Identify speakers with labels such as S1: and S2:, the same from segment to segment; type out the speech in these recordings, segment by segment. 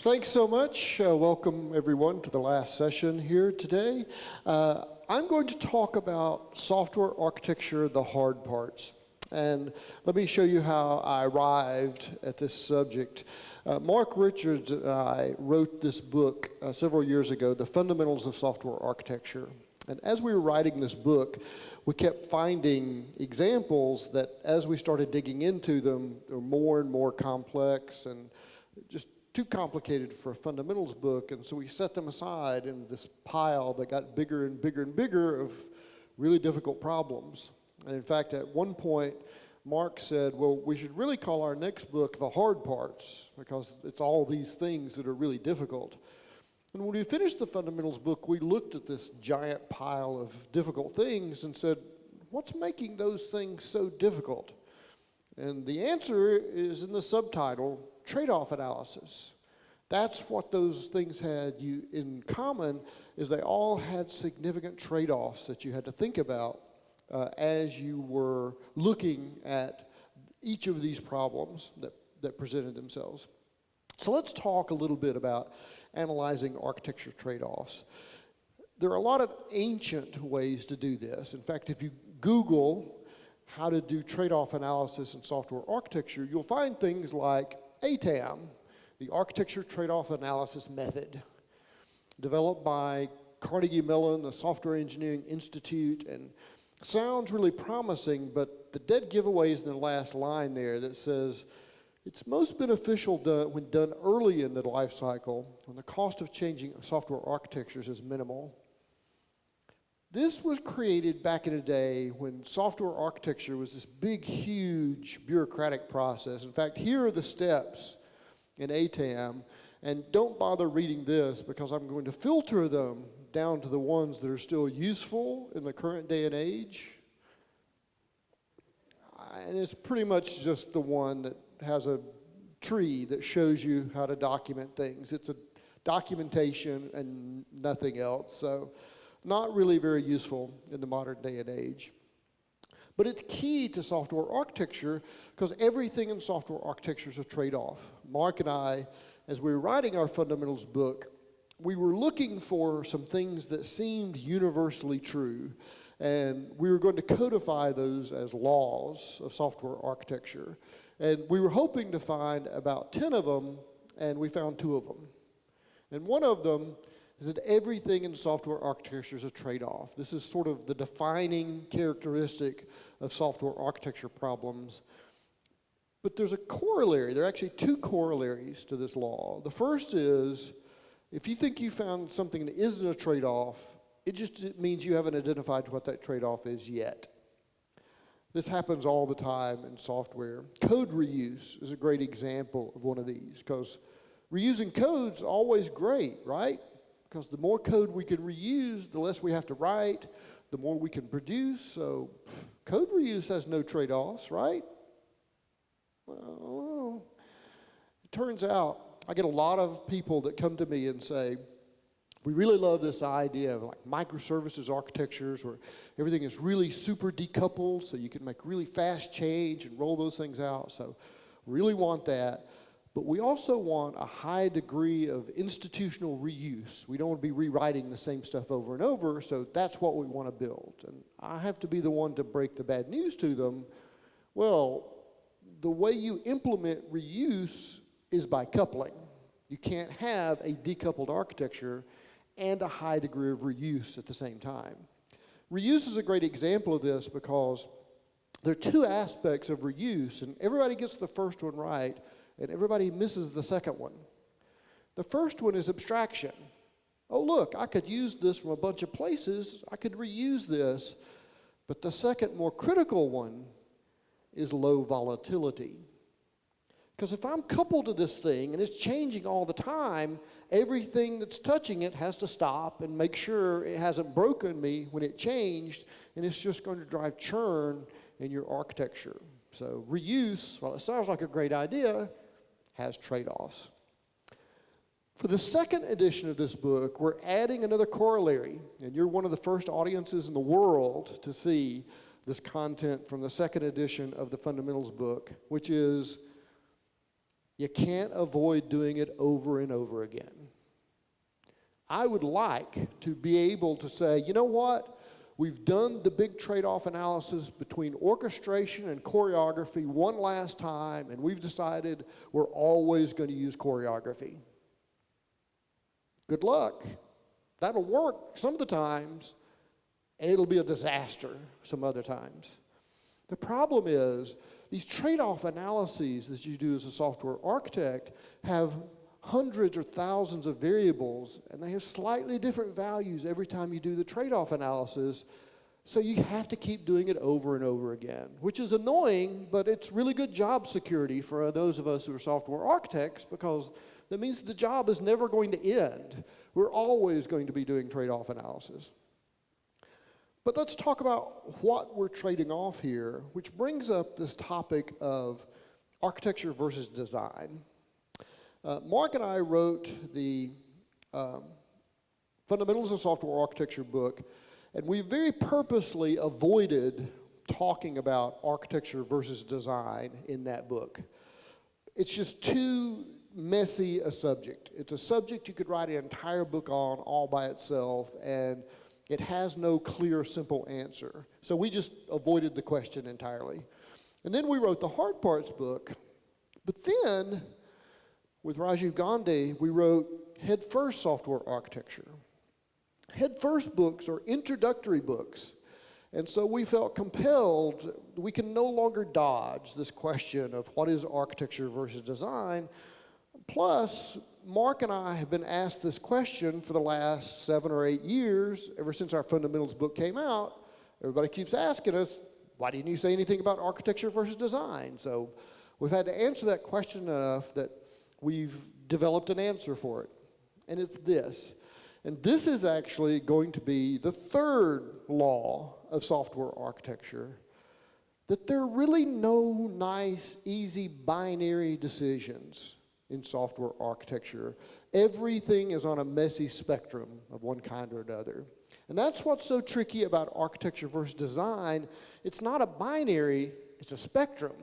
S1: Thanks so much. Welcome everyone to the last session here today. I'm going to talk about software architecture, the hard parts. And let me show you how I arrived at this subject. Mark Richards and I wrote this book several years ago, The Fundamentals of Software Architecture. And as we were writing this book, we kept finding examples that as we started digging into them, they were more and more complex and just too complicated for a fundamentals book, and so we set them aside in this pile that got bigger and bigger and bigger of really difficult problems. And in fact, at one point, Mark said, well, we should really call our next book The Hard Parts, because it's all these things that are really difficult. And when we finished the fundamentals book, we looked at this giant pile of difficult things and said, what's making those things so difficult? And the answer is in the subtitle, trade-off analysis. That's what those things had in common, is they all had significant trade-offs that you had to think about as you were looking at each of these problems that presented themselves. So let's talk a little bit about analyzing architecture trade-offs. There are a lot of ancient ways to do this. In fact, if you Google how to do trade-off analysis in software architecture, you'll find things like ATAM, the Architecture Trade-off Analysis Method, developed by Carnegie Mellon, the Software Engineering Institute, and sounds really promising, but the dead giveaway is in the last line there that says, it's most beneficial when done early in the life cycle, when the cost of changing software architectures is minimal. This was created back in a day when software architecture was this big, huge bureaucratic process. In fact, here are the steps in ATAM, and don't bother reading this because I'm going to filter them down to the ones that are still useful in the current day and age. And it's pretty much just the one that has a tree that shows you how to document things. It's a documentation and nothing else. So not really very useful in the modern day and age. But it's key to software architecture because everything in software architecture is a trade-off. Mark and I, as we were writing our fundamentals book, we were looking for some things that seemed universally true, and we were going to codify those as laws of software architecture. And we were hoping to find about 10 of them, and we found 2 of them. And one of them is that everything in software architecture is a trade-off. This is sort of the defining characteristic of software architecture problems. But there's a corollary. There are actually 2 corollaries to this law. The first is, if you think you found something that isn't a trade-off, it means you haven't identified what that trade-off is yet. This happens all the time in software. Code reuse is a great example of one of these, because reusing code's always great, right? Because the more code we can reuse, the less we have to write, the more we can produce. So code reuse has no trade-offs, right? Well, it turns out I get a lot of people that come to me and say, we really love this idea of like microservices architectures where everything is really super decoupled so you can make really fast change and roll those things out. So really want that. But we also want a high degree of institutional reuse. We don't want to be rewriting the same stuff over and over, so that's what we want to build. And I have to be the one to break the bad news to them. Well, the way you implement reuse is by coupling. You can't have a decoupled architecture and a high degree of reuse at the same time. Reuse is a great example of this because there are 2 aspects of reuse, and everybody gets the first one right, and everybody misses the second one. The first one is abstraction. Oh, look, I could use this from a bunch of places. I could reuse this. But the second, more critical one is low volatility. Because if I'm coupled to this thing and it's changing all the time, everything that's touching it has to stop and make sure it hasn't broken me when it changed, and it's just going to drive churn in your architecture. So reuse, while it sounds like a great idea, has trade-offs. For the second edition of this book, we're adding another corollary, and you're one of the first audiences in the world to see this content from the second edition of the Fundamentals book, which is You can't avoid doing it over and over again. I would like to be able to say, you know what? We've done the big trade-off analysis between orchestration and choreography one last time, and we've decided we're always going to use choreography. Good luck. That'll work some of the times. It'll be a disaster some other times. The problem is these trade-off analyses that you do as a software architect have hundreds or thousands of variables, and they have slightly different values every time you do the trade-off analysis, so you have to keep doing it over and over again, which is annoying, but it's really good job security for those of us who are software architects, because that means the job is never going to end. We're always going to be doing trade-off analysis. But let's talk about what we're trading off here, which brings up this topic of architecture versus design. Mark and I wrote the Fundamentals of Software Architecture book, and we very purposely avoided talking about architecture versus design in that book. It's just too messy a subject. It's a subject you could write an entire book on all by itself, and it has no clear, simple answer. So we just avoided the question entirely. And then we wrote the Hard Parts book, but then with Rajiv Gandhi, we wrote Head First Software Architecture. Head First books are introductory books, and so we felt compelled, we can no longer dodge this question of what is architecture versus design. Plus, Mark and I have been asked this question for the last 7 or 8 years, ever since our Fundamentals book came out. Everybody keeps asking us, why didn't you say anything about architecture versus design? So we've had to answer that question enough that we've developed an answer for it. And it's this. And this is actually going to be the third law of software architecture, that there are really no nice, easy binary decisions in software architecture. Everything is on a messy spectrum of one kind or another. And that's what's so tricky about architecture versus design. It's not a binary, it's a spectrum.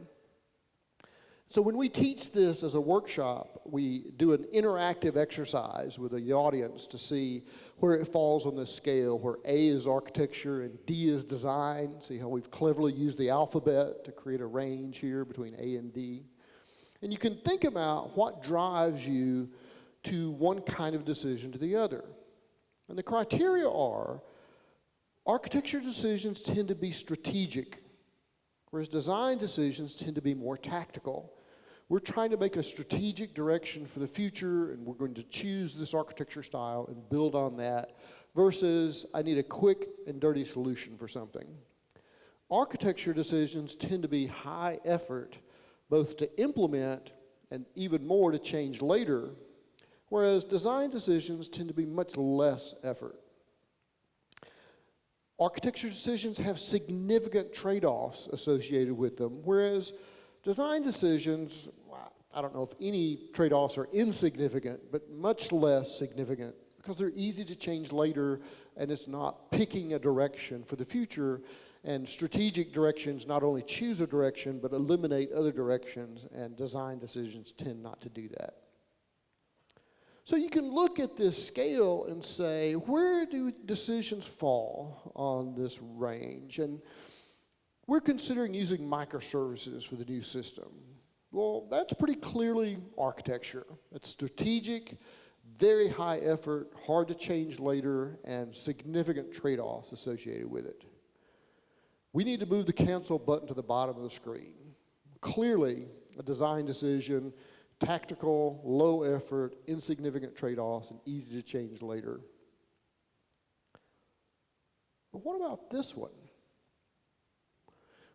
S1: So when we teach this as a workshop, we do an interactive exercise with the audience to see where it falls on this scale, where A is architecture and D is design. See how we've cleverly used the alphabet to create a range here between A and D. And you can think about what drives you to one kind of decision to the other. And the criteria are, architecture decisions tend to be strategic, whereas design decisions tend to be more tactical. We're trying to make a strategic direction for the future, and we're going to choose this architecture style and build on that, versus I need a quick and dirty solution for something. Architecture decisions tend to be high effort, both to implement and even more to change later, whereas design decisions tend to be much less effort. Architecture decisions have significant trade-offs associated with them, whereas design decisions, I don't know if any trade-offs are insignificant, but much less significant because they're easy to change later, and it's not picking a direction for the future. And strategic directions not only choose a direction, but eliminate other directions, and design decisions tend not to do that. So you can look at this scale and say, where do decisions fall on this range? And we're considering using microservices for the new system. Well, that's pretty clearly architecture. It's strategic, very high effort, hard to change later, and significant trade-offs associated with it. We need to move the cancel button to the bottom of the screen. Clearly, a design decision, tactical, low effort, insignificant trade-offs, and easy to change later. But what about this one?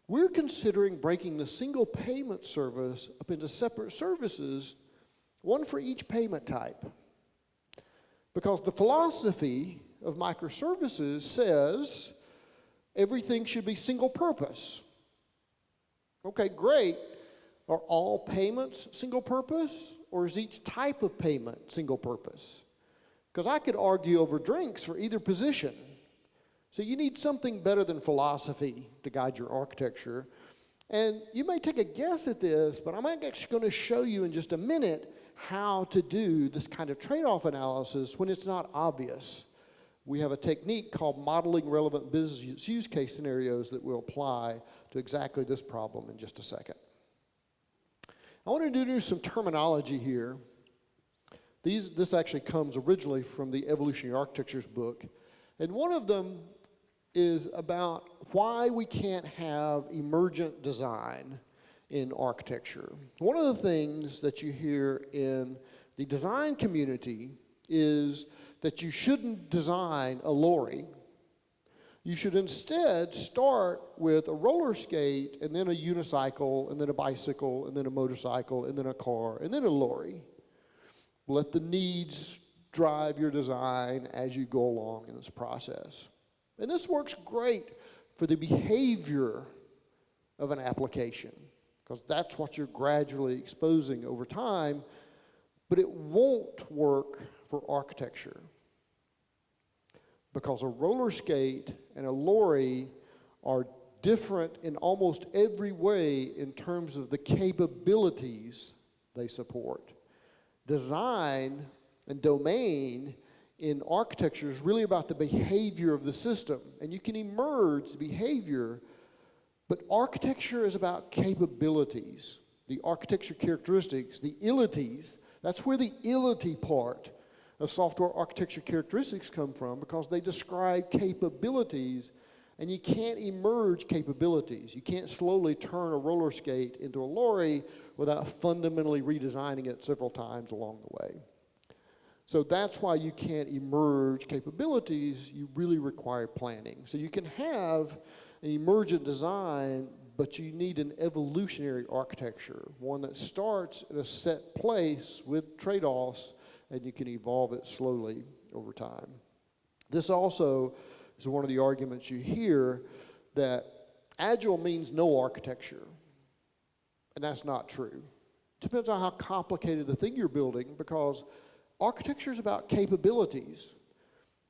S1: We're considering breaking the single payment service up into separate services, one for each payment type. Because the philosophy of microservices says everything should be single purpose. Okay, great. Are all payments single purpose, or is each type of payment single purpose? Because I could argue over drinks for either position. So you need something better than philosophy to guide your architecture. And you may take a guess at this, but I'm actually going to show you in just a minute how to do this kind of trade-off analysis when it's not obvious. We have a technique called modeling relevant business use case scenarios that will apply to exactly this problem in just a second. I want to introduce some terminology here. This actually comes originally from the Evolutionary Architectures book. And one of them is about why we can't have emergent design in architecture. One of the things that you hear in the design community is that you shouldn't design a lorry. You should instead start with a roller skate and then a unicycle and then a bicycle and then a motorcycle and then a car and then a lorry. Let the needs drive your design as you go along in this process. And this works great for the behavior of an application, because that's what you're gradually exposing over time, but it won't work for architecture. Because a roller skate and a lorry are different in almost every way in terms of the capabilities they support. Design and domain in architecture is really about the behavior of the system, and you can emerge the behavior, but architecture is about capabilities, the architecture characteristics, the ilities. That's where the ility part of software architecture characteristics come from, because they describe capabilities, and you can't emerge capabilities. You can't slowly turn a roller skate into a lorry without fundamentally redesigning it several times along the way. So that's why you can't emerge capabilities. You really require planning. So you can have an emergent design, but you need an evolutionary architecture, one that starts in a set place with trade-offs, and you can evolve it slowly over time. This also is one of the arguments you hear, that Agile means no architecture, and that's not true. It depends on how complicated the thing you're building, because architecture is about capabilities.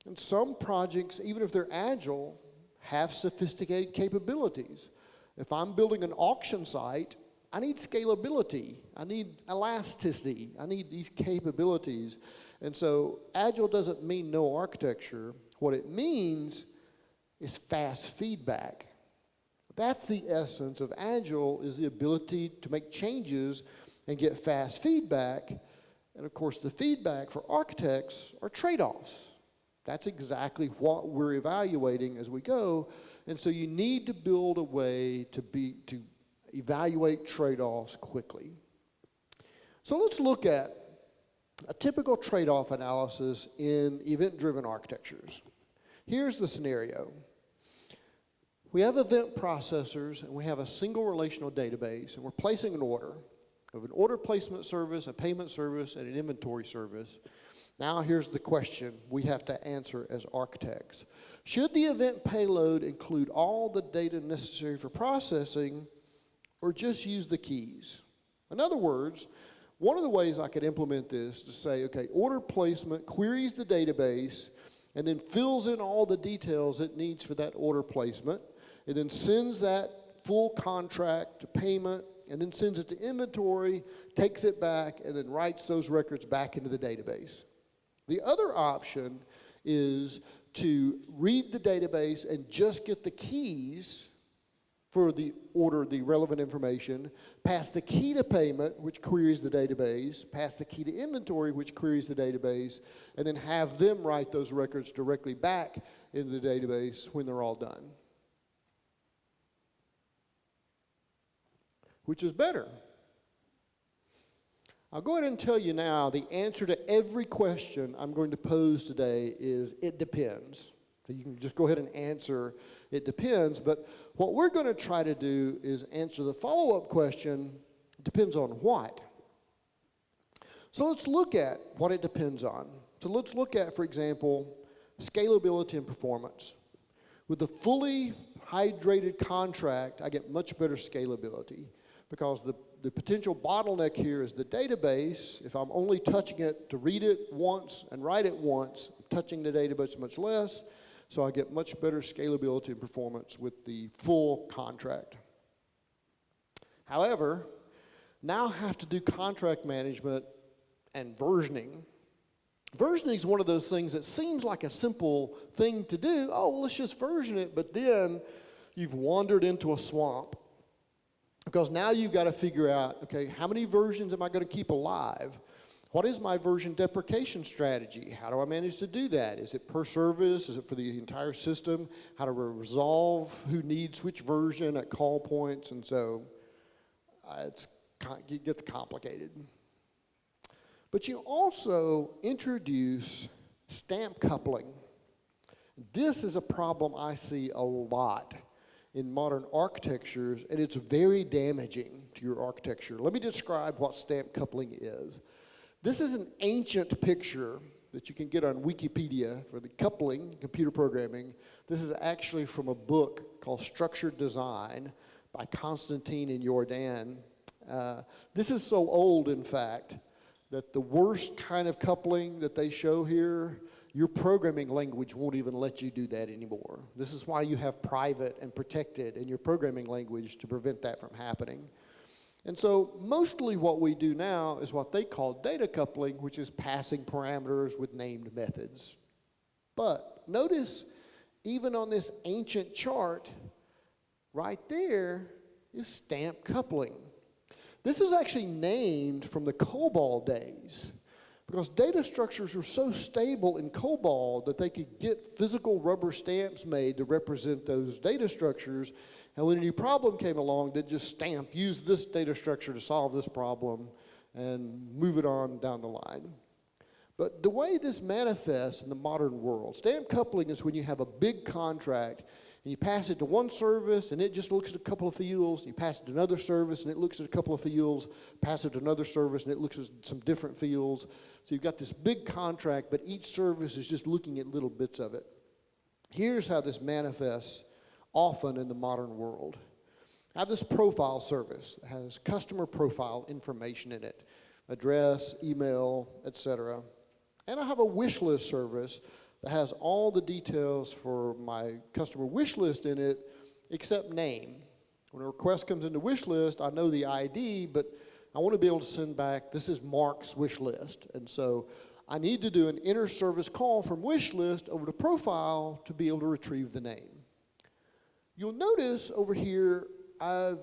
S1: And some projects, even if they're Agile, have sophisticated capabilities. If I'm building an auction site, I need scalability, I need elasticity, I need these capabilities. And so Agile doesn't mean no architecture. What it means is fast feedback. That's the essence of Agile, is the ability to make changes and get fast feedback. And of course, the feedback for architects are trade-offs. That's exactly what we're evaluating as we go. And so you need to build a way to evaluate trade-offs quickly. So let's look at a typical trade-off analysis in event-driven architectures. Here's the scenario. We have event processors, and we have a single relational database, and we're placing an order. We have an order placement service, a payment service, and an inventory service. Now here's the question we have to answer as architects. Should the event payload include all the data necessary for processing, or just use the keys? In other words, one of the ways I could implement this is to say, okay, order placement queries the database and then fills in all the details it needs for that order placement, and then sends that full contract to payment, and then sends it to inventory, takes it back, and then writes those records back into the database. The other option is to read the database and just get the keys for the order, the relevant information, pass the key to payment, which queries the database, pass the key to inventory, which queries the database, and then have them write those records directly back into the database when they're all done. Which is better? I'll go ahead and tell you now, the answer to every question I'm going to pose today is it depends. So you can just go ahead and answer it depends, but what we're going to try to do is answer the follow-up question, depends on what? So let's look at what it depends on. So let's look at, for example, scalability and performance. With a fully hydrated contract, I get much better scalability, because the potential bottleneck here is the database. If I'm only touching it to read it once and write it once, I'm touching the database much less, so I get much better scalability and performance with the full contract. However, now have to do contract management and versioning. Versioning is one of those things that seems like a simple thing to do. Oh, well, let's just version it, but then you've wandered into a swamp. Because now you've got to figure out, okay, how many versions am I going to keep alive? What is my version deprecation strategy? How do I manage to do that? Is it per service? Is it for the entire system? How to resolve who needs which version at call points? And so it gets complicated. But you also introduce stamp coupling. This is a problem I see a lot in modern architectures, and it's very damaging to your architecture. Let me describe what stamp coupling is. This is an ancient picture that you can get on Wikipedia for the coupling, computer programming. This is actually from a book called Structured Design by Constantine and Jordan. This is so old, in fact, that the worst kind of coupling that they show here, your programming language won't even let you do that anymore. This is why you have private and protected in your programming language to prevent that from happening. And so mostly what we do now is what they call data coupling, which is passing parameters with named methods. But notice, even on this ancient chart, right there is stamp coupling. This is actually named from the COBOL days, because data structures were so stable in COBOL that they could get physical rubber stamps made to represent those data structures. And when a new problem came along, they'd just stamp, use this data structure to solve this problem, and move it on down the line. But the way this manifests in the modern world, stamp coupling is when you have a big contract, and you pass it to one service, and it just looks at a couple of fields. You pass it to another service, and it looks at a couple of fields. Pass it to another service, and it looks at some different fields. So you've got this big contract, but each service is just looking at little bits of it. Here's how this manifests often in the modern world. I have this profile service that has customer profile information in it, address, email, etc. And I have a wish list service that has all the details for my customer wish list in it, except name. When a request comes into wish list, I know the ID, but I want to be able to send back, this is Mark's wish list. And so I need to do an inter-service call from wish list over to profile to be able to retrieve the name. You'll notice over here, I've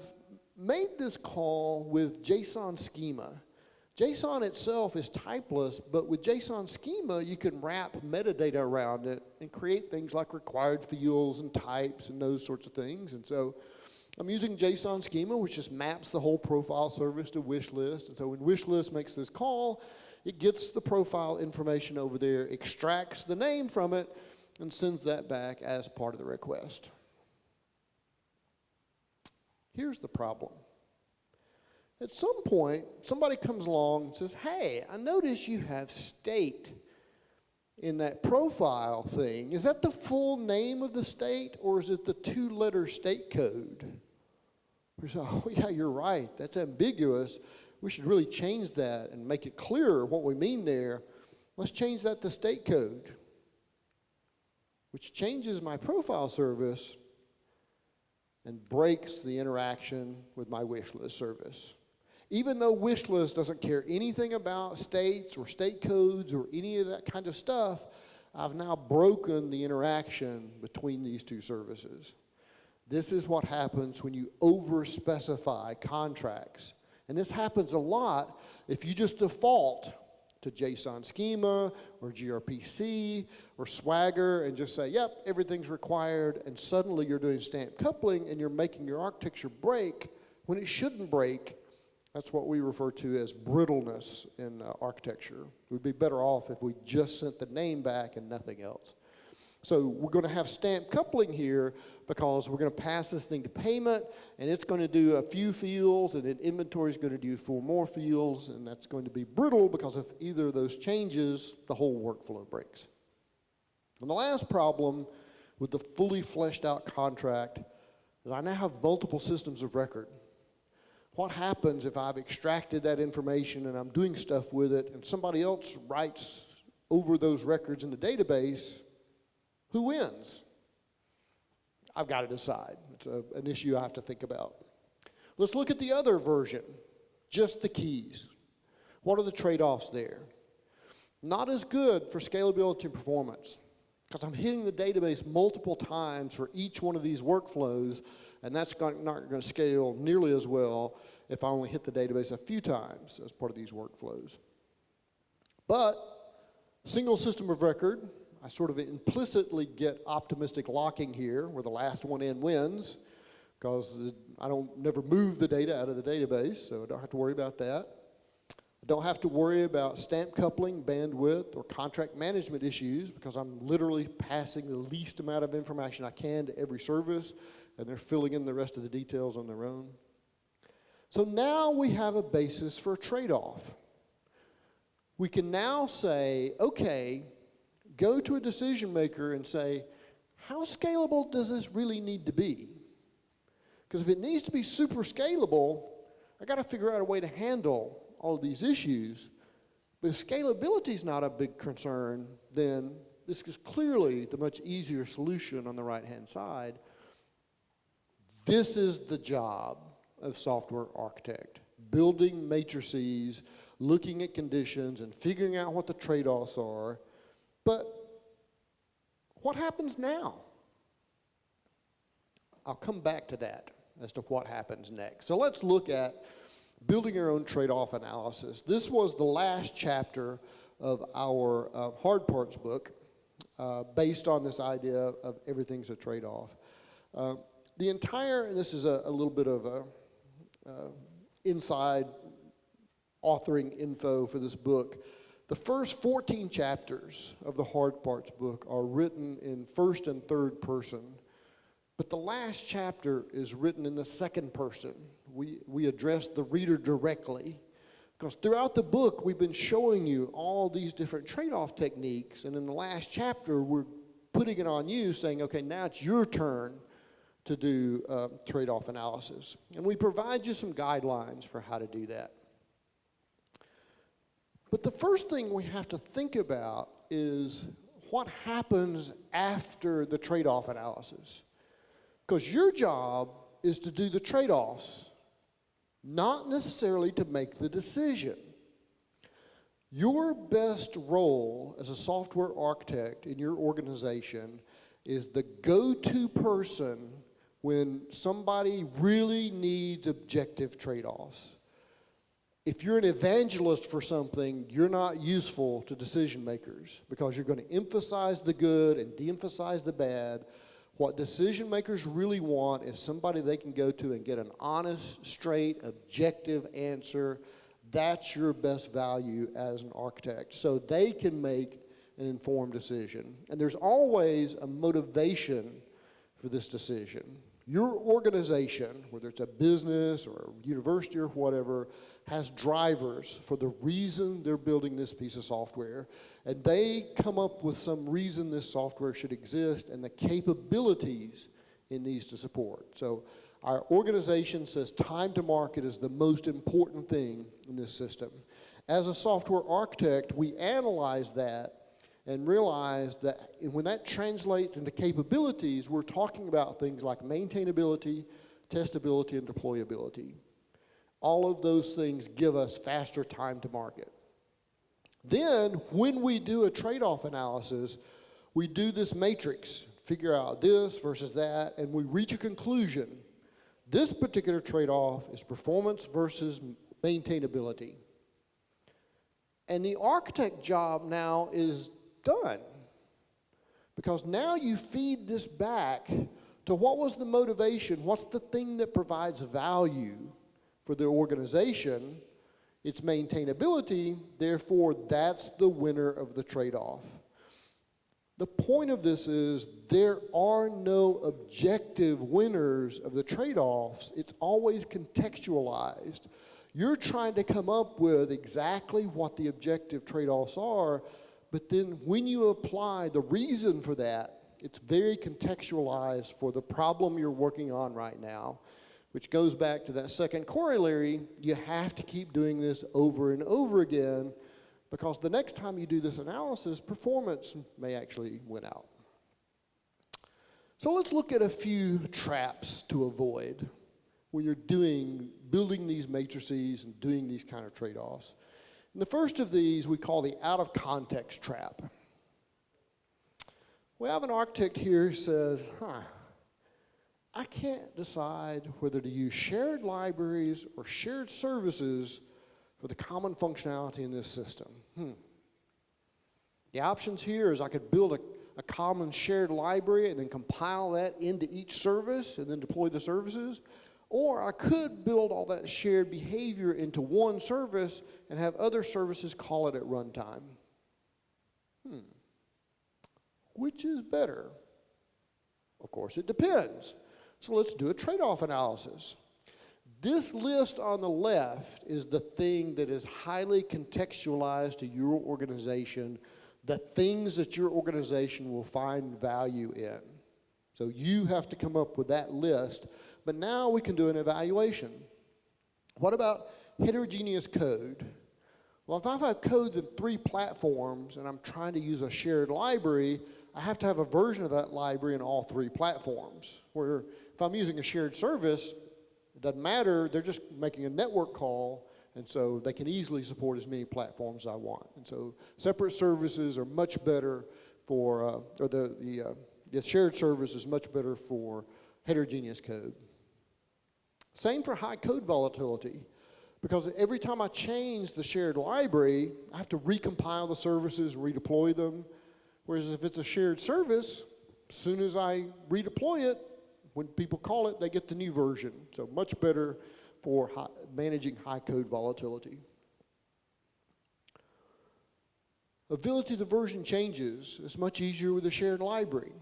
S1: made this call with JSON schema. JSON itself is typeless, but with JSON schema, you can wrap metadata around it and create things like required fields and types and those sorts of things. And so I'm using JSON schema, which just maps the whole profile service to wish list. And so when wish list makes this call, it gets the profile information over there, extracts the name from it, and sends that back as part of the request. Here's the problem. At some point, somebody comes along and says, hey, I notice you have state in that profile thing. Is that the full name of the state, or is it the two-letter state code? We say, oh, yeah, you're right. That's ambiguous. We should really change that and make it clearer what we mean there. Let's change that to state code, which changes my profile service and breaks the interaction with my wish list service. Even though wish list doesn't care anything about states or state codes or any of that kind of stuff, I've now broken the interaction between these two services. This is what happens when you over-specify contracts. And this happens a lot if you just default to JSON schema or gRPC or Swagger and just say, yep, everything's required, and suddenly you're doing stamp coupling and you're making your architecture break when it shouldn't break. That's what we refer to as brittleness in architecture. We'd be better off if we just sent the name back and nothing else. So we're going to have stamp coupling here because we're going to pass this thing to payment, and it's going to do a few fields, and then inventory is going to do 4 more fields, and that's going to be brittle because if either of those changes, the whole workflow breaks. And the last problem with the fully fleshed out contract is I now have multiple systems of record. What happens if I've extracted that information and I'm doing stuff with it and somebody else writes over those records in the database? Who wins? I've got to decide. It's an issue I have to think about. Let's look at the other version, just the keys. What are the trade-offs there? Not as good for scalability and performance, because I'm hitting the database multiple times for each one of these workflows, and that's not going to scale nearly as well if I only hit the database a few times as part of these workflows. But single system of record, I sort of implicitly get optimistic locking here, where the last one in wins, because I don't never move the data out of the database, so I don't have to worry about that. I don't have to worry about stamp coupling, bandwidth, or contract management issues, because I'm literally passing the least amount of information I can to every service, and they're filling in the rest of the details on their own. So now we have a basis for a trade-off. We can now say, okay, go to a decision maker and say, how scalable does this really need to be? Because if it needs to be super scalable, I got to figure out a way to handle all of these issues. But if scalability is not a big concern, then this is clearly the much easier solution on the right-hand side. This is the job of software architect, building matrices, looking at conditions, and figuring out what the trade-offs are. But what happens now? I'll come back to that as to what happens next. So let's look at building your own trade-off analysis. This was the last chapter of our hard parts book, based on this idea of everything's a trade-off. The entire, and this is a little bit of a inside authoring info for this book, the first 14 chapters of the hard parts book are written in first and third person, but the last chapter is written in the second person. We address the reader directly, because throughout the book we've been showing you all these different trade-off techniques, and in the last chapter we're putting it on you, saying, okay, now it's your turn to do trade-off analysis. And we provide you some guidelines for how to do that. But the first thing we have to think about is what happens after the trade-off analysis. Because your job is to do the trade-offs, not necessarily to make the decision. Your best role as a software architect in your organization is the go-to person when somebody really needs objective trade-offs. If you're an evangelist for something, you're not useful to decision makers, because you're going to emphasize the good and de-emphasize the bad. What decision makers really want is somebody they can go to and get an honest, straight, objective answer. That's your best value as an architect, so they can make an informed decision. And there's always a motivation for this decision. Your organization, whether it's a business or a university or whatever, has drivers for the reason they're building this piece of software, and they come up with some reason this software should exist and the capabilities it needs to support. So our organization says time to market is the most important thing in this system. As a software architect, we analyze that and realize that when that translates into capabilities, we're talking about things like maintainability, testability, and deployability. All of those things give us faster time to market. Then, when we do a trade-off analysis, we do this matrix, figure out this versus that, and we reach a conclusion. This particular trade-off is performance versus maintainability. And the architect job now is done, because now you feed this back to what was the motivation, what's the thing that provides value for the organization. It's maintainability, therefore that's the winner of the trade-off. The point of this is there are no objective winners of the trade-offs. It's always contextualized. You're trying to come up with exactly what the objective trade-offs are, but then when you apply the reason for that, it's very contextualized for the problem you're working on right now, which goes back to that second corollary. You have to keep doing this over and over again, because the next time you do this analysis, performance may actually win out. So let's look at a few traps to avoid when you're building these matrices and doing these kind of trade-offs. And the first of these we call the out of context trap. We have an architect here who says, I can't decide whether to use shared libraries or shared services for the common functionality in this system. The options here is I could build a common shared library and then compile that into each service and then deploy the services. Or I could build all that shared behavior into one service and have other services call it at runtime. Which is better? Of course, it depends. So let's do a trade-off analysis. This list on the left is the thing that is highly contextualized to your organization, the things that your organization will find value in. So you have to come up with that list, but now we can do an evaluation. What about heterogeneous code? Well, if I have code in 3 platforms and I'm trying to use a shared library, I have to have a version of that library in all 3 platforms. Where if I'm using a shared service, it doesn't matter, they're just making a network call, and so they can easily support as many platforms as I want. And so separate services are much better for, or the shared service is much better for heterogeneous code. Same for high code volatility, because every time I change the shared library, I have to recompile the services, redeploy them. Whereas if it's a shared service, as soon as I redeploy it, when people call it, they get the new version. So much better for managing high code volatility. Ability to version changes is much easier with a shared library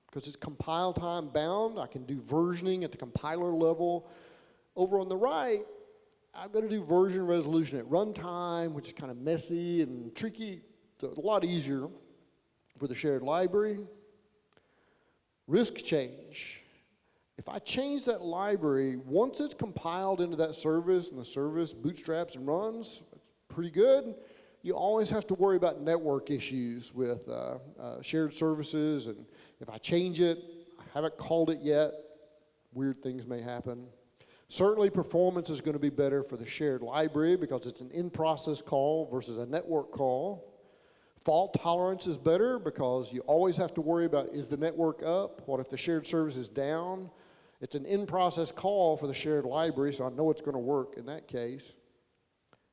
S1: because it's compile time bound. I can do versioning at the compiler level. Over on the right, I've got to do version resolution at runtime, which is kind of messy and tricky. So a lot easier for the shared library. Risk change. If I change that library, once it's compiled into that service and the service bootstraps and runs, it's pretty good. You always have to worry about network issues with shared services, and if I change it, I haven't called it yet, weird things may happen. Certainly performance is going to be better for the shared library because it's an in-process call versus a network call. Fault tolerance is better because you always have to worry about, is the network up? What if the shared service is down? It's an in-process call for the shared library, so I know it's going to work in that case.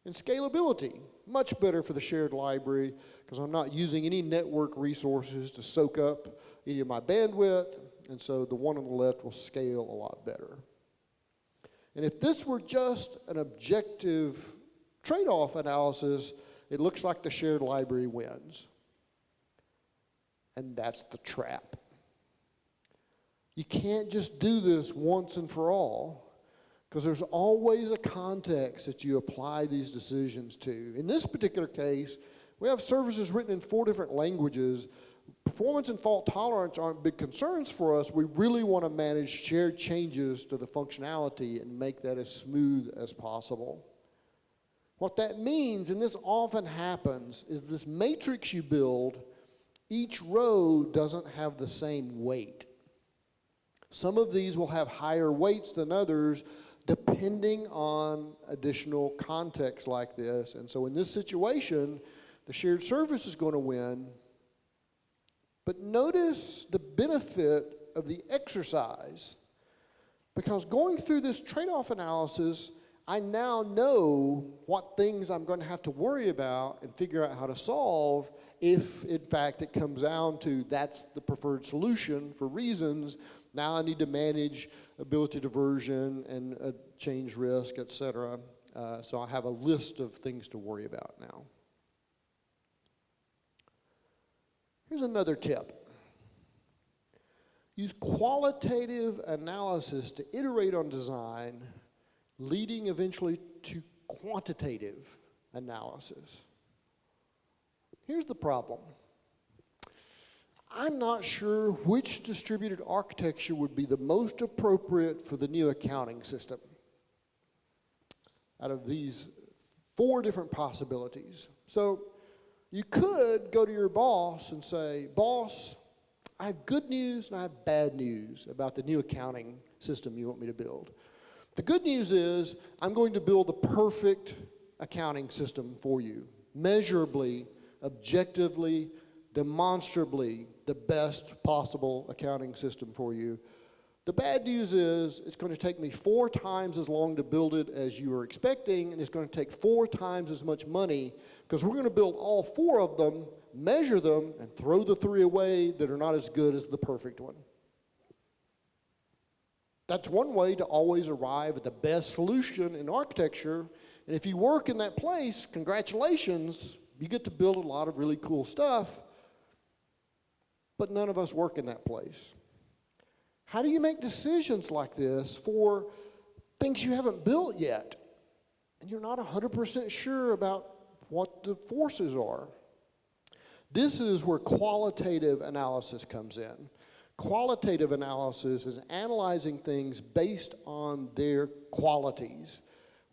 S1: And scalability, much better for the shared library because I'm not using any network resources to soak up any of my bandwidth, and so the one on the left will scale a lot better. And if this were just an objective trade-off analysis, it looks like the shared library wins. And that's the trap. You can't just do this once and for all, because there's always a context that you apply these decisions to. In this particular case, we have services written in 4 different languages. Performance and fault tolerance aren't big concerns for us. We really want to manage shared changes to the functionality and make that as smooth as possible. What that means, and this often happens, is this matrix you build, each row doesn't have the same weight. Some of these will have higher weights than others depending on additional context like this. And so in this situation, the shared service is going to win. But notice the benefit of the exercise, because going through this trade-off analysis, I now know what things I'm going to have to worry about and figure out how to solve if, in fact, it comes down to that's the preferred solution for reasons. Now I need to manage ability to version and change risk, et cetera. So I have a list of things to worry about now. Here's another tip. Use qualitative analysis to iterate on design, leading eventually to quantitative analysis. Here's the problem. I'm not sure which distributed architecture would be the most appropriate for the new accounting system out of these 4 different possibilities. So you could go to your boss and say, boss, I have good news and I have bad news about the new accounting system you want me to build. The good news is I'm going to build the perfect accounting system for you, measurably, objectively, demonstrably, the best possible accounting system for you. The bad news is it's going to take me 4 times as long to build it as you were expecting, and it's going to take 4 times as much money because we're going to build all 4 of them, measure them, and throw the 3 away that are not as good as the perfect one. That's one way to always arrive at the best solution in architecture, and if you work in that place, congratulations, you get to build a lot of really cool stuff, but none of us work in that place. How do you make decisions like this for things you haven't built yet? And you're not 100% sure about what the forces are. This is where qualitative analysis comes in. Qualitative analysis is analyzing things based on their qualities,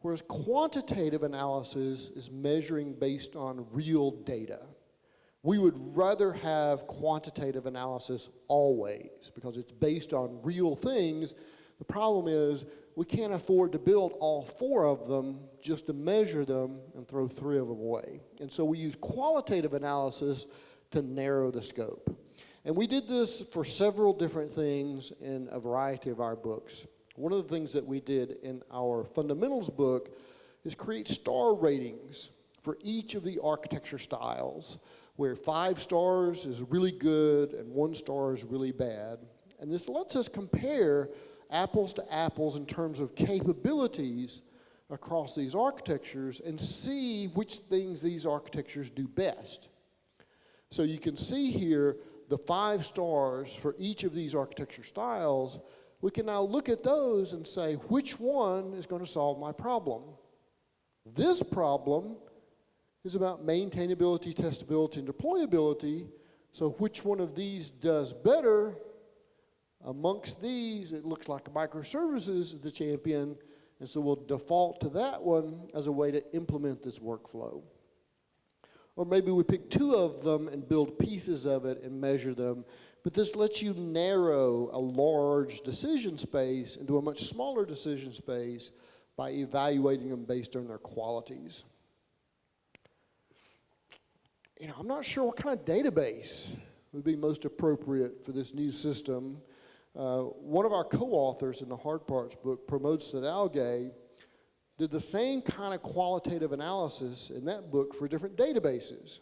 S1: whereas quantitative analysis is measuring based on real data. We would rather have quantitative analysis always because it's based on real things. The problem is we can't afford to build all 4 of them just to measure them and throw 3 of them away. And so we use qualitative analysis to narrow the scope. And we did this for several different things in a variety of our books. One of the things that we did in our fundamentals book is create star ratings for each of the architecture styles, where 5 stars is really good and 1 star is really bad. And this lets us compare apples to apples in terms of capabilities across these architectures and see which things these architectures do best. So you can see here the 5 stars for each of these architecture styles. We can now look at those and say, which one is going to solve my problem? This problem is about maintainability, testability, and deployability. So which one of these does better? Amongst these, it looks like microservices is the champion, and so we'll default to that one as a way to implement this workflow. Or maybe we pick 2 of them and build pieces of it and measure them, but this lets you narrow a large decision space into a much smaller decision space by evaluating them based on their qualities. I'm not sure what kind of database would be most appropriate for this new system. One of our co-authors in the Hard Parts book promotes that Agile did the same kind of qualitative analysis in that book for different databases.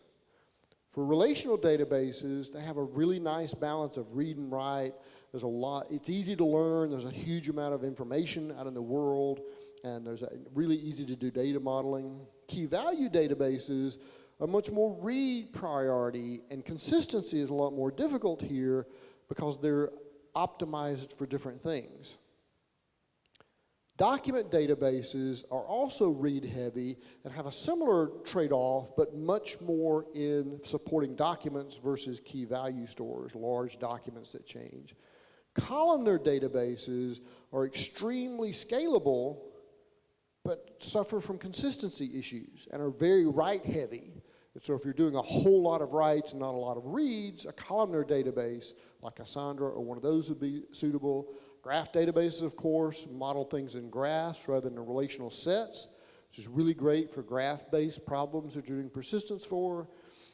S1: For relational databases, they have a really nice balance of read and write. There's a lot, it's easy to learn, there's a huge amount of information out in the world, and there's a really easy to do data modeling. Key value databases are much more read priority, and consistency is a lot more difficult here because they're optimized for different things. Document databases are also read heavy and have a similar trade-off, but much more in supporting documents versus key value stores, large documents that change. Columnar databases are extremely scalable, but suffer from consistency issues and are very write heavy. And so if you're doing a whole lot of writes and not a lot of reads, a columnar database like Cassandra or one of those would be suitable. Graph databases, of course, model things in graphs rather than in relational sets, which is really great for graph-based problems that you're doing persistence for.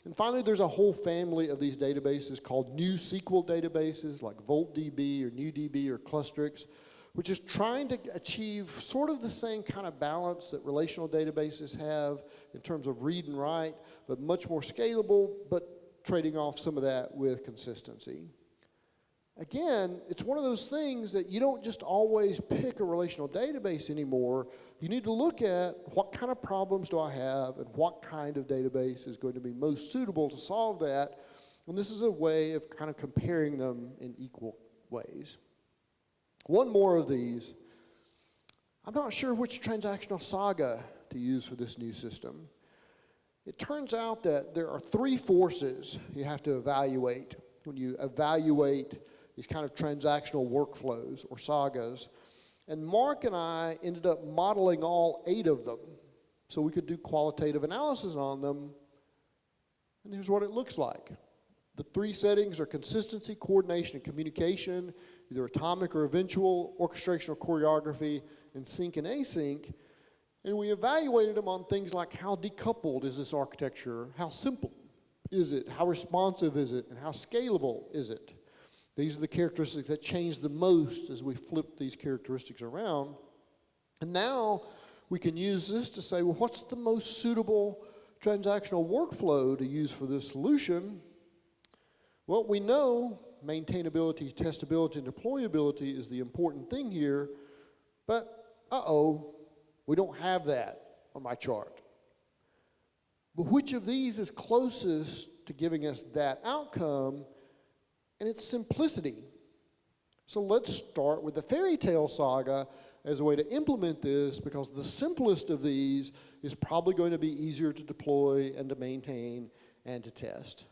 S1: And finally, there's a whole family of these databases called NewSQL databases like VoltDB or NewDB or Clustrix, which is trying to achieve sort of the same kind of balance that relational databases have in terms of read and write, but much more scalable, but trading off some of that with consistency. Again, it's one of those things that you don't just always pick a relational database anymore. You need to look at what kind of problems do I have and what kind of database is going to be most suitable to solve that. And this is a way of kind of comparing them in equal ways. One more of these. I'm not sure which transactional saga to use for this new system. It turns out that there are 3 forces you have to evaluate when you evaluate these kind of transactional workflows or sagas. And Mark and I ended up modeling all 8 of them so we could do qualitative analysis on them. And here's what it looks like. The 3 settings are consistency, coordination, and communication, either atomic or eventual, orchestration or choreography, and sync and async, and we evaluated them on things like how decoupled is this architecture, how simple is it, how responsive is it, and how scalable is it. These are the characteristics that change the most as we flip these characteristics around. And now we can use this to say, well, what's the most suitable transactional workflow to use for this solution? Well, we know maintainability, testability, and deployability is the important thing here, but we don't have that on my chart. But which of these is closest to giving us that outcome? And it's simplicity. So let's start with the fairy tale saga as a way to implement this, because the simplest of these is probably going to be easier to deploy and to maintain and to test.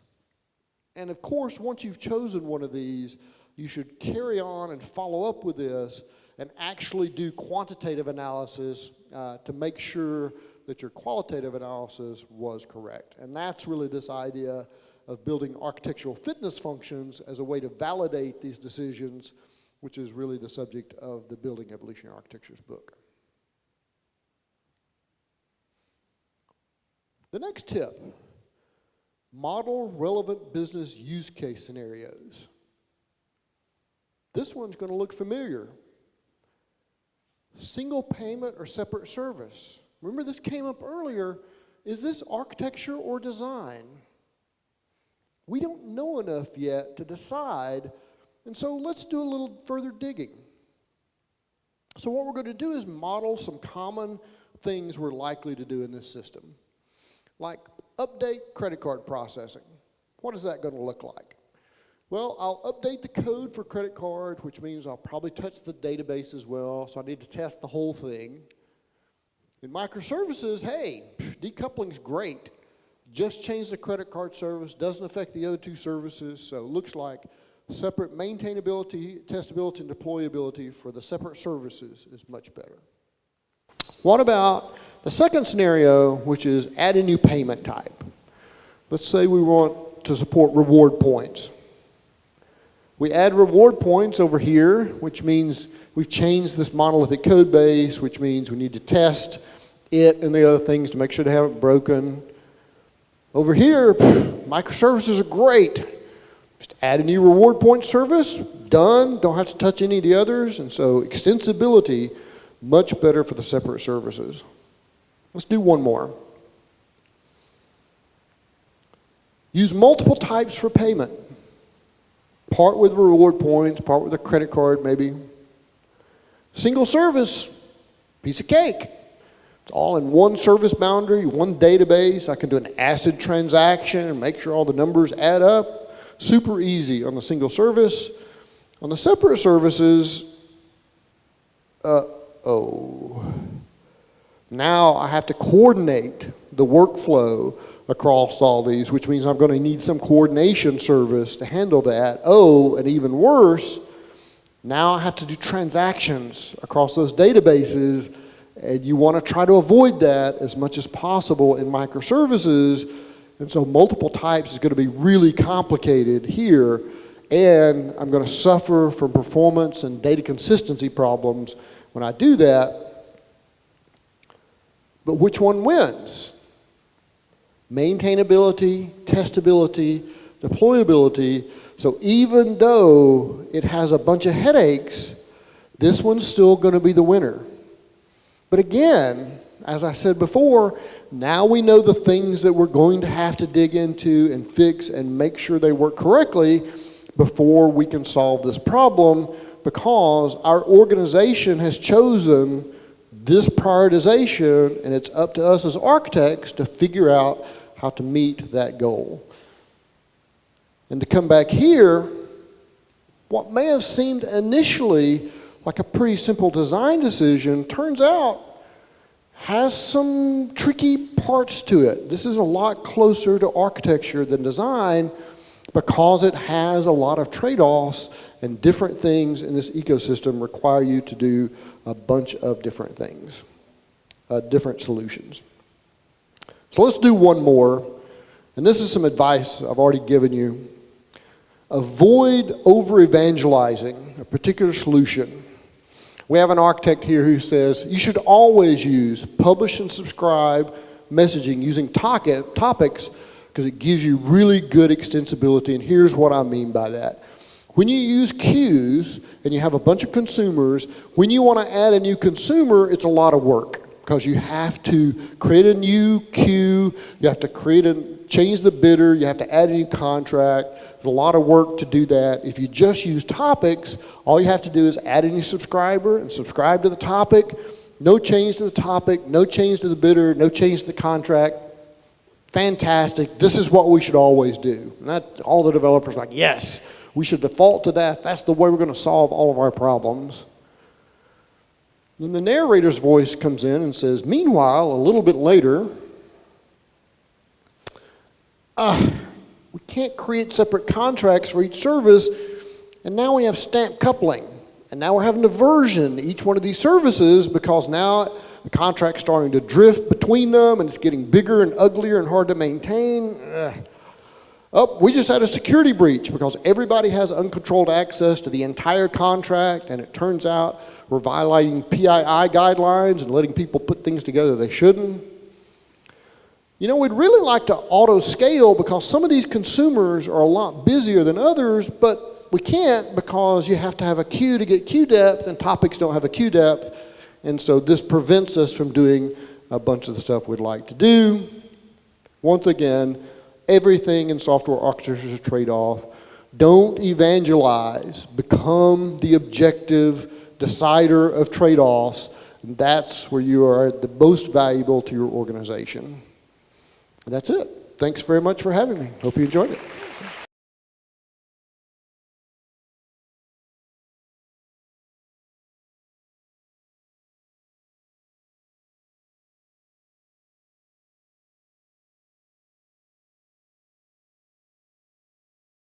S1: And of course, once you've chosen one of these, you should carry on and follow up with this and actually do quantitative analysis to make sure that your qualitative analysis was correct. And that's really this idea of building architectural fitness functions as a way to validate these decisions, which is really the subject of the Building Evolutionary Architectures book. The next tip, model relevant business use case scenarios. This one's going to look familiar. Single payment or separate service. Remember, this came up earlier. Is this architecture or design? We don't know enough yet to decide, and so let's do a little further digging. So what we're going to do is model some common things we're likely to do in this system, like update credit card processing. What is that going to look like? Well, I'll update the code for credit card, which means I'll probably touch the database as well, so I need to test the whole thing. In microservices, hey, decoupling's great. Just change the credit card service, doesn't affect the other two services, so it looks like separate maintainability, testability, and deployability for the separate services is much better. What about the second scenario, which is add a new payment type? Let's say we want to support reward points. We add reward points over here, which means we've changed this monolithic code base, which means we need to test it and the other things to make sure they haven't broken. Over here, microservices are great. Just add a new reward point service, done, don't have to touch any of the others, and so extensibility, much better for the separate services. Let's do one more. Use multiple types for payment. Part with reward points, part with a credit card maybe. Single service, piece of cake. It's all in one service boundary, one database. I can do an ACID transaction and make sure all the numbers add up. Super easy on the single service. On the separate services, now I have to coordinate the workflow across all these, which means I'm going to need some coordination service to handle that. And even worse, now I have to do transactions across those databases, and you want to try to avoid that as much as possible in microservices, and so multiple types is going to be really complicated here, and I'm going to suffer from performance and data consistency problems when I do that. But which one wins? Maintainability, testability, deployability. So even though it has a bunch of headaches, this one's still going to be the winner. But again, as I said before, now we know the things that we're going to have to dig into and fix and make sure they work correctly before we can solve this problem, because our organization has chosen this prioritization, and it's up to us as architects to figure out how to meet that goal. And to come back here, what may have seemed initially like a pretty simple design decision turns out has some tricky parts to it. This is a lot closer to architecture than design because it has a lot of trade-offs, and different things in this ecosystem require you to do a bunch of different things, different solutions. So let's do one more, and this is some advice I've already given you. Avoid over-evangelizing a particular solution. We have an architect here who says you should always use publish and subscribe messaging using topics because it gives you really good extensibility, and here's what I mean by that. When you use queues and you have a bunch of consumers, when you want to add a new consumer, it's a lot of work because you have to create a new queue, you have to change the bidder, you have to add a new contract. There's a lot of work to do that. If you just use topics, all you have to do is add a new subscriber and subscribe to the topic. No change to the topic, no change to the bidder, no change to the contract. Fantastic. This is what we should always do. And all the developers are like, yes, we should default to that. That's the way we're going to solve all of our problems. Then the narrator's voice comes in and says, meanwhile, a little bit later, we can't create separate contracts for each service, and now we have stamp coupling. And now we're having to version each one of these services because now the contract's starting to drift between them and it's getting bigger and uglier and hard to maintain. Oh, we just had a security breach because everybody has uncontrolled access to the entire contract, and it turns out we're violating PII guidelines and letting people put things together they shouldn't. You know, we'd really like to auto-scale because some of these consumers are a lot busier than others, but we can't because you have to have a queue to get queue depth, and topics don't have a queue depth. And so this prevents us from doing a bunch of the stuff we'd like to do. Once again, everything in software architecture is a trade-off. Don't evangelize. Become the objective decider of trade-offs. And that's where you are the most valuable to your organization. And that's it. Thanks very much for having me. Hope you enjoyed it.